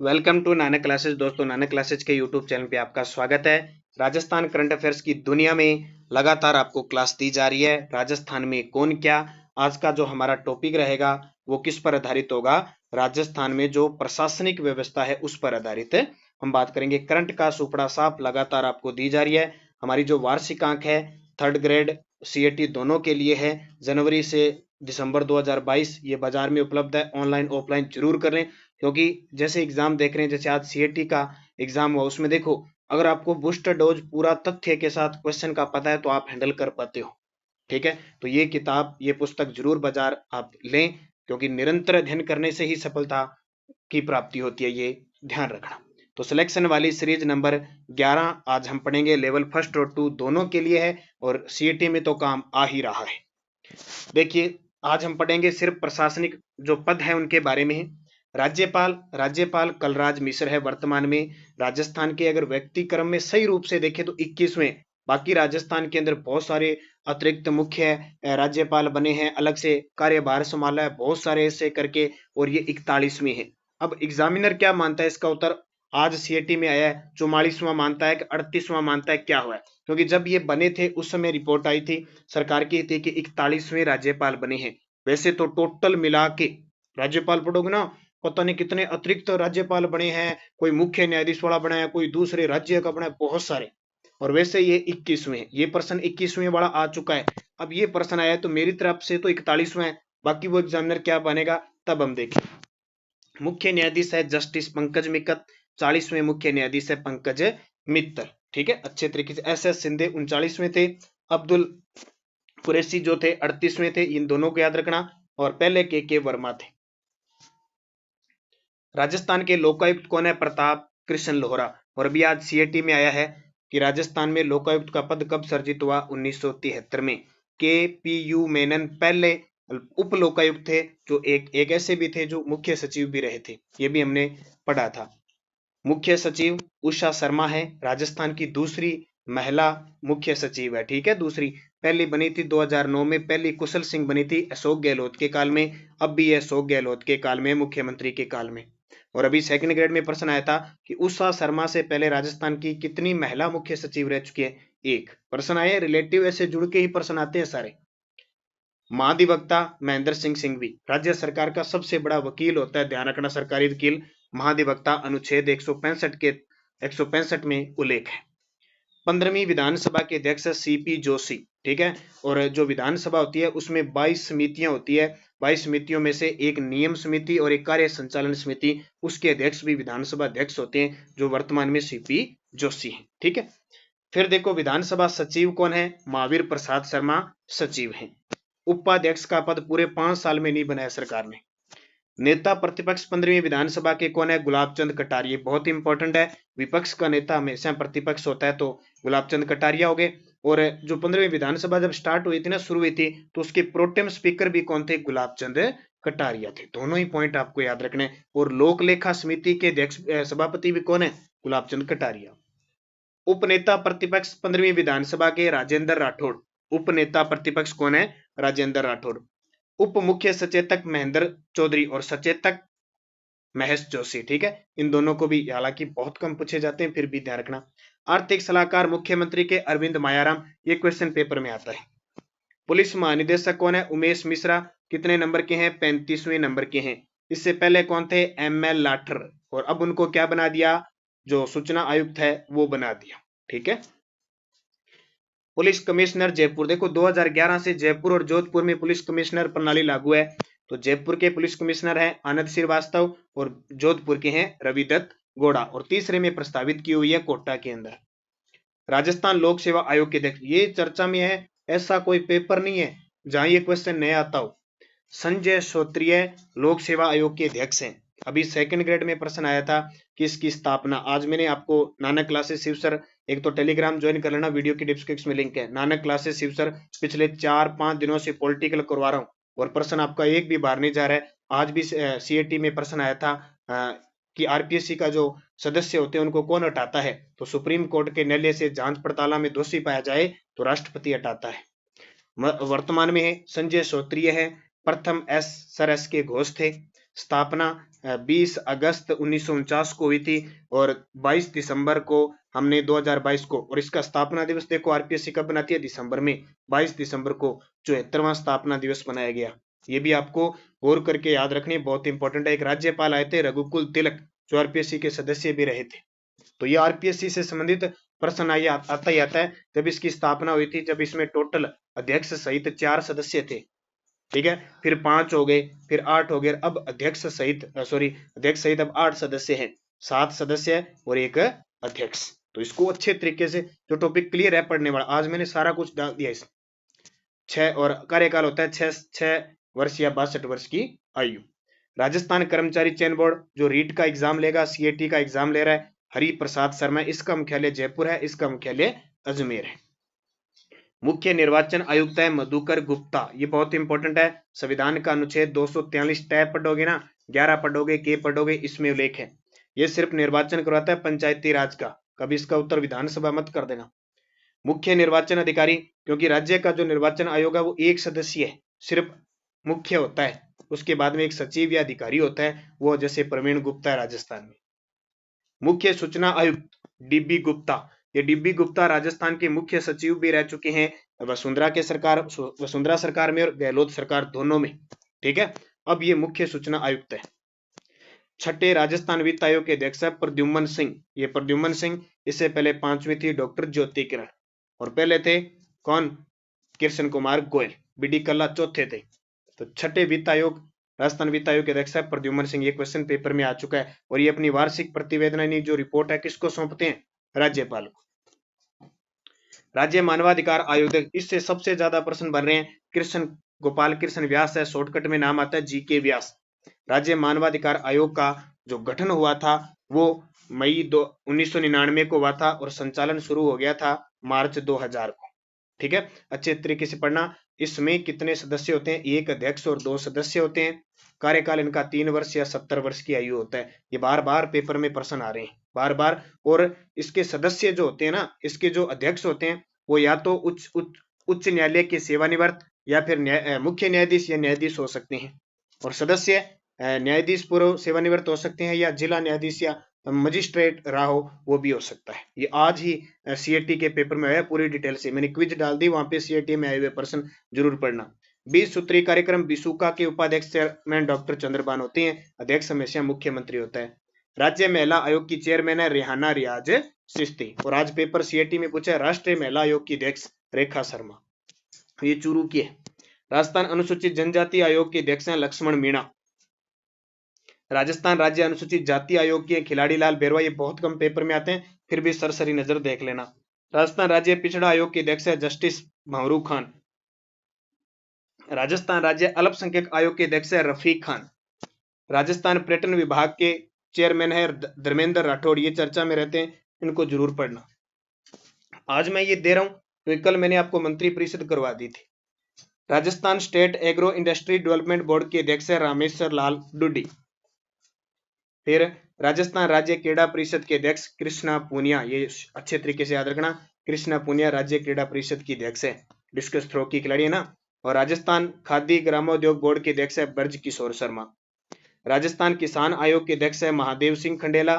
Welcome to Nanak classes. दोस्तों, Nanak classes के YouTube channel पे आपका स्वागत है। राजस्थान करंट अफेयर्स की दुनिया में लगातार आपको क्लास दी जा रही है। राजस्थान में कौन क्या, आज का जो हमारा टॉपिक रहेगा वो किस पर आधारित होगा? राजस्थान में जो प्रशासनिक व्यवस्था है उस पर आधारित हम बात करेंगे। करंट का सुपड़ा साफ लगातार आपको दी जा रही है। हमारी जो वार्षिक अंक है थर्ड ग्रेड सीएटी दोनों के लिए है, जनवरी से दिसंबर 2022 ये बाजार में उपलब्ध है। ऑनलाइन ऑफलाइन जरूर कर लें, क्योंकि जैसे एग्जाम देख रहे हैं, जैसे आज सीएटी का एग्जाम हुआ, उसमें देखो अगर आपको बूस्टर डोज पूरा तथ्य के साथ क्वेश्चन का पता है तो आप हैंडल कर पाते हो। ठीक है, तो ये किताब ये पुस्तक जरूर बाजार आप लें, क्योंकि निरंतर अध्ययन करने से ही सफलता की प्राप्ति होती है, ये ध्यान रखना। तो सिलेक्शन वाली सीरीज नंबर 11 आज हम पढ़ेंगे। लेवल फर्स्ट और टू दोनों के लिए है और सीएटी में तो काम आ ही रहा है। देखिए, आज हम पढ़ेंगे सिर्फ प्रशासनिक जो पद है उनके बारे में। राज्यपाल राज्यपाल कलराज मिश्र है वर्तमान में राजस्थान के। अगर व्यक्ति क्रम में सही रूप से देखें तो 21वें, बाकी राजस्थान के अंदर बहुत सारे अतिरिक्त मुख्य राज्यपाल बने हैं, अलग से कार्यभार संभाला है बहुत सारे ऐसे करके, और ये 41वें है। अब एग्जामिनर क्या मानता है इसका उत्तर आज सीएटी में आया है। 44वां मानता है कि 38वां मानता है, क्या हुआ है? क्योंकि जब ये बने थे उस समय रिपोर्ट आई थी सरकार की थी कि 41वें राज्यपाल बने हैं। वैसे तो टोटल मिला के राज्यपाल पढ़ोगे ना, पता नहीं कितने अतिरिक्त राज्यपाल बने हैं, कोई मुख्य न्यायाधीश वाला बना है, कोई दूसरे राज्य का बना है, बहुत सारे। और वैसे ये 21वें, ये प्रश्न 21वें वाला आ चुका है। अब ये प्रश्न आया है तो मेरी तरफ से तो 41वां है, बाकी वो एग्जामिनर क्या बनेगा तब हम देखें। मुख्य न्यायाधीश है जस्टिस पंकज मित्तल, 40वें मुख्य न्यायाधीश है पंकज मित्तल। ठीक है, अच्छे तरीके से। एस सिंधे 39वें थे, अब्दुल कुरैशी जो थे 38वें थे, इन दोनों को याद रखना। और पहले के वर्मा थे। राजस्थान के लोकायुक्त कौन है? प्रताप कृष्ण लोहरा। और अभी आज सीएटी में आया है कि राजस्थान में लोकायुक्त का पद कब सर्जित हुआ? 1973 में। के पी यू मेनन पहले उप लोकायुक्त थे, जो एक ऐसे भी थे जो मुख्य सचिव भी रहे थे, ये भी हमने पढ़ा था। मुख्य सचिव उषा शर्मा है, राजस्थान की दूसरी महिला मुख्य सचिव है। ठीक है, दूसरी। पहली बनी थी 2009 में, पहली कुशल सिंह बनी थी अशोक गहलोत के काल में, अब भी अशोक गहलोत के काल में, मुख्यमंत्री के काल में। और अभी सेकंड ग्रेड में प्रश्न आया था कि उषा शर्मा से पहले राजस्थान की कितनी महिला मुख्य सचिव रह चुकी है? एक प्रश्न आया, रिलेटिव ऐसे जुड़ के ही प्रश्न आते हैं सारे। महाधिवक्ता महेंद्र सिंह सिंघवी राज्य सरकार का सबसे बड़ा वकील होता है, ध्यान रखना, सरकारी वकील महाधिवक्ता, अनुच्छेद 165 में उल्लेख है। 15वीं विधानसभा के अध्यक्ष सीपी जोशी। ठीक है, और जो विधानसभा होती है उसमें 22 समितियां होती है, 22 समितियों में से एक नियम समिति और एक कार्य संचालन समिति, उसके अध्यक्ष भी विधानसभा अध्यक्ष होते हैं, जो वर्तमान में सीपी जोशी हैं। ठीक है, फिर देखो विधानसभा सचिव कौन है? महावीर प्रसाद शर्मा सचिव हैं। उपाध्यक्ष का पद पूरे 5 साल में नहीं बनाया सरकार ने। नेता प्रतिपक्ष 15वीं विधानसभा के कौन है? गुलाब चंद कटारिया। बहुत इंपॉर्टेंट है, विपक्ष का नेता हमेशा प्रतिपक्ष होता है, तो गुलाब चंद कटारिया हो गए। और जो 15वीं विधानसभा जब स्टार्ट हुई थी ना, शुरू हुई थी, तो उसके प्रोटेम स्पीकर भी कौन थे? गुलाब चंद कटारिया थे। दोनों ही पॉइंट आपको याद रखने। और लोक लेखा समिति के अध्यक्ष सभापति भी कौन है? गुलाब चंद कटारिया। उपनेता प्रतिपक्ष 15वीं विधानसभा के राजेंद्र राठौड़। उपनेता प्रतिपक्ष कौन है? राजेंद्र राठौड़। उप मुख्य सचेतक महेंद्र चौधरी और सचेतक महेश जोशी। ठीक है, इन दोनों को भी हालांकि बहुत कम पूछे जाते हैं, फिर भी ध्यान रखना। आर्थिक सलाहकार मुख्यमंत्री के अरविंद मायाराम, ये क्वेश्चन पेपर में आता है। पुलिस महानिदेशक कौन है? उमेश मिश्रा। कितने नंबर के हैं? 35वें नंबर के हैं। इससे पहले कौन थे? एमएल लाठर। और अब उनको क्या बना दिया? जो सूचना आयुक्त है वो बना दिया। ठीक है, पुलिस कमिश्नर जयपुर। देखो 2011 से जयपुर और जोधपुर में पुलिस कमिश्नर प्रणाली लागू है। तो जयपुर के पुलिस कमिश्नर हैं आनंद श्रीवास्तव और जोधपुर के हैं रविदत्त गौड़ा, और तीसरे में प्रस्तावित की हुई है कोटा के अंदर। राजस्थान लोक सेवा आयोग के अध्यक्ष, ये चर्चा में है, ऐसा कोई पेपर नहीं है जहां ये क्वेश्चन नया आता हो। संजय श्रोत्रिय लोक सेवा आयोग के अध्यक्ष हैं। अभी सेकंड ग्रेड में प्रश्न आया था कि इसकी स्थापना, आज मैंने आपको नानक क्लासेस शिवसर, एक तो टेलीग्राम ज्वाइन कर लेना, वीडियो की डिस्क्रिप्शन में लिंक है। नानक क्लासेस शिवसर पिछले 4-5 दिनों से पॉलिटिकल करवा रहा हूँ, और प्रश्न आपका एक भी बाहर नहीं जा रहा है। आज भी सीएटी में प्रश्न आया था कि आरपीएससी का जो सदस्य होते हैं उनको कौन हटाता है? तो सुप्रीम कोर्ट के न्यायालय से जांच पड़ताल में दोषी पाया जाए तो राष्ट्रपति हटाता है। वर्तमान में है संजय श्रोत्रिय है। प्रथम सर एस के घोष थे। स्थापना 20 अगस्त 1949 को हुई थी और 22 दिसंबर को हमने 2022 को, और इसका स्थापना दिवस देखो आरपीएससी कब बनाती है, दिसंबर में 22 दिसंबर को 74वां स्थापना दिवस मनाया गया। ये भी आपको गौर करके याद रखनी बहुत इंपॉर्टेंट है। एक राज्यपाल आए थे रघुकुल तिलक, जो आरपीएससी के सदस्य भी रहे थे। तो ये आरपीएससी से संबंधित प्रश्न आता ही आता है। जब इसकी स्थापना हुई थी, जब इसमें टोटल अध्यक्ष सहित 4 सदस्य थे, ठीक है, फिर 5 हो गए, फिर 8 हो गए, अब अध्यक्ष सहित अब 8 सदस्य हैं, 7 सदस्य और एक अध्यक्ष। तो इसको अच्छे तरीके से, जो टॉपिक क्लियर है पढ़ने वाला, आज मैंने सारा कुछ डाल दिया इसमें। 6 और कार्यकाल होता है 6 वर्ष या 62 वर्ष की आयु। राजस्थान कर्मचारी चयन बोर्ड जो रीट का एग्जाम लेगा, सीएटी का एग्जाम ले रहा है, हरि प्रसाद शर्मा, इसका मुख्यालय जयपुर है, इसका मुख्यालय अजमेर है। मुख्य निर्वाचन आयुक्त है मधुकर गुप्ता, ये बहुत इंपॉर्टेंट है। संविधान का अनुच्छेद 243 टै पढ़ोगे ना, 11 पढ़ोगे, के पढ़ोगे, इसमें उल्लेख है। ये सिर्फ निर्वाचन करवाता है पंचायती राज का, कभी इसका उत्तर विधानसभा मत कर देना। मुख्य निर्वाचन अधिकारी, क्योंकि राज्य का जो निर्वाचन आयोग है वो एक सदस्य है, सिर्फ मुख्य होता है, उसके बाद में एक सचिव या अधिकारी होता है, वो जैसे प्रवीण गुप्ता है राजस्थान में। मुख्य सूचना आयुक्त डीबी गुप्ता, ये डीबी गुप्ता राजस्थान के मुख्य सचिव भी रह चुके हैं वसुंधरा सरकार में और गहलोत सरकार दोनों में, ठीक है। अब ये मुख्य सूचना आयुक्त है। छठे राजस्थान वित्त आयोग के अध्यक्ष है प्रद्युम्न सिंह, ये प्रद्युम्न सिंह, इससे पहले 5वीं थी डॉक्टर ज्योति किरण, और पहले थे कौन, कृष्ण कुमार गोयल, बीडी कल्ला चौथे थे। तो छठे वित्त आयोग, राजस्थान वित्त आयोग के अध्यक्ष है प्रद्युम्न सिंह, ये क्वेश्चन पेपर में आ चुका है। और ये अपनी वार्षिक प्रतिवेदन यानी जो रिपोर्ट है किसको सौंपते हैं, राज्यपाल को। राज्य मानवाधिकार आयोग, इससे सबसे ज्यादा प्रश्न बन रहे हैं, कृष्ण गोपाल कृष्ण व्यास है, शॉर्टकट में नाम आता है जीके व्यास। राज्य मानवाधिकार आयोग का जो गठन हुआ था वो मई 1999 को हुआ था और संचालन शुरू हो गया था मार्च 2000 को, ठीक है। अच्छे तरीके से पढ़ना। इसमें कितने सदस्य होते हैं, एक अध्यक्ष और 2 सदस्य होते हैं। कार्यकाल इनका 3 वर्ष या 70 वर्ष की आयु होता है। ये बार बार पेपर में प्रश्न आ रहे हैं, बार बार। और इसके सदस्य जो होते हैं ना, इसके जो अध्यक्ष होते हैं वो या तो उच्च न्यायालय के सेवानिवृत्त या फिर मुख्य न्यायाधीश या न्यायाधीश हो सकते हैं, और सदस्य न्यायाधीश पूर्व सेवानिवृत्त हो सकते हैं, या जिला न्यायाधीश या मजिस्ट्रेट रहा हो वो भी हो सकता है। ये आज ही सीएटी के पेपर में आया पूरी डिटेल से, मैंने क्विज डाल दी, वहां पे सीएटी में आए हुए प्रश्न जरूर पढ़ना। 20 सूत्रीय कार्यक्रम बिसूका के उपाध्यक्ष चेयरमैन डॉक्टर चंद्रबान होते हैं, अध्यक्ष हमेशा मुख्यमंत्री होता है। राज्य महिला आयोग की चेयरमैन है रेहाना रियाज चिश्ती, और आज पेपर सीएटी में पूछा है राष्ट्रीय महिला आयोग की अध्यक्ष रेखा शर्मा, ये चूरू की है। राजस्थान अनुसूचित जनजाति आयोग के अध्यक्ष हैं लक्ष्मण मीणा। राजस्थान राज्य अनुसूचित जाति आयोग के खिलाड़ी लाल बेरवा, ये बहुत कम पेपर में आते हैं, फिर भी सरसरी नजर देख लेना। राजस्थान राज्य पिछड़ा आयोग के अध्यक्ष है जस्टिस भंवरू खान। राजस्थान राज्य अल्पसंख्यक आयोग के अध्यक्ष है रफीक खान। राजस्थान पर्यटन विभाग के चेयरमैन है धर्मेंद्र राठौड़, ये चर्चा में रहते हैं, इनको जरूर पढ़ना। आज मैं ये दे रहा हूं क्योंकि कल मैंने आपको मंत्री परिषद करवा दी थी। Rajasthan state agro industry development board के अध्यक्ष है रामेश्वर लाल डुडी। फिर राजस्थान राज्य क्रीड़ा परिषद के अध्यक्ष कृष्णा पूनिया, ये अच्छे तरीके से याद रखना, कृष्णा पूनिया राज्य क्रीड़ा परिषद की अध्यक्ष है, डिस्कस थ्रो की खिलाड़ी है ना। और राजस्थान खादी ग्रामोद्योग बोर्ड के अध्यक्ष है ब्रज किशोर शर्मा। राजस्थान किसान आयोग के अध्यक्ष है महादेव सिंह खंडेला।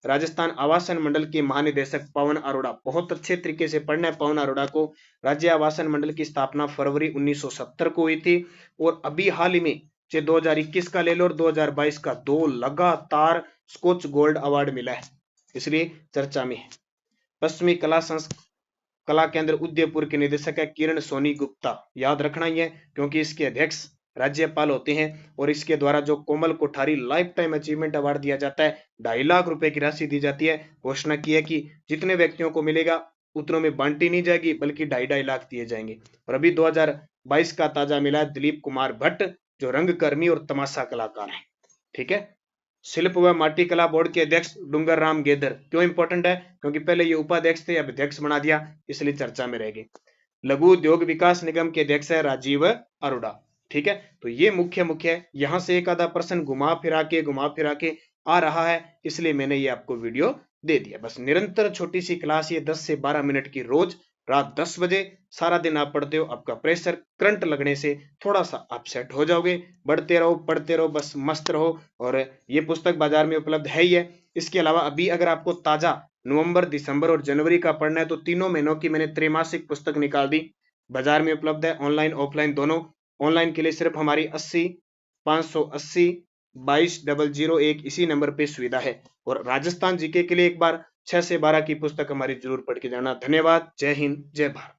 राजस्थान आवासन मंडल के महानिदेशक पवन अरोड़ा, बहुत अच्छे तरीके से पढ़ना है पवन अरोड़ा को। राज्य आवासन मंडल की स्थापना फरवरी 1970 को हुई थी, और अभी हाल ही में 2021 का ले लो और 2022 का 2 लगातार स्कॉच गोल्ड अवार्ड मिला है, इसलिए चर्चा में है। पश्चिमी कला केंद्र उदयपुर के निदेशक है किरण सोनी गुप्ता, याद रखना ही है क्योंकि इसके अध्यक्ष राज्यपाल होते हैं, और इसके द्वारा जो Komal Kothari lifetime achievement award दिया जाता है, 2.5 लाख रुपए की राशि दी जाती है। घोषणा की है कि जितने व्यक्तियों को मिलेगा उतनों में बांटी नहीं जाएगी, बल्कि 2.5 लाख दिए जाएंगे। और अभी 2022 का ताजा मिला है दिलीप कुमार भट्ट, जो रंगकर्मी और तमाशा कलाकार है, ठीक है। शिल्प व माटी कला बोर्ड के अध्यक्ष डूंगर राम गेदर, क्यों इंपॉर्टेंट है, क्योंकि पहले ये उपाध्यक्ष थे, अब अध्यक्ष बना दिया, इसलिए चर्चा में रहेगी। लघु उद्योग विकास निगम के अध्यक्ष है राजीव अरोड़ा, ठीक है। तो ये मुख्य यहाँ से एक आधा प्रश्न घुमा फिरा के आ रहा है, इसलिए मैंने ये आपको वीडियो दे दिया। बस निरंतर छोटी सी क्लास, ये 10 से 12 मिनट की रोज रात 10 बजे सारा दिन आप पढ़ते हो, आपका प्रेशर करंट लगने से थोड़ा सा अपसेट हो जाओगे। पढ़ते रहो पढ़ते रहो, बस मस्त रहो। और ये पुस्तक बाजार में उपलब्ध है ही है। इसके अलावा अभी अगर आपको ताजा नवंबर, दिसंबर और जनवरी का पढ़ना है तो तीनों महीनों की मैंने त्रैमासिक पुस्तक निकाल दी, बाजार में उपलब्ध है, ऑनलाइन ऑफलाइन दोनों। ऑनलाइन के लिए सिर्फ हमारी 80 580 22 001 इसी नंबर पे सुविधा है। और राजस्थान जीके के लिए एक बार 6 से 12 की पुस्तक हमारी जरूर पढ़ के जाना। धन्यवाद। जय हिंद, जय भारत।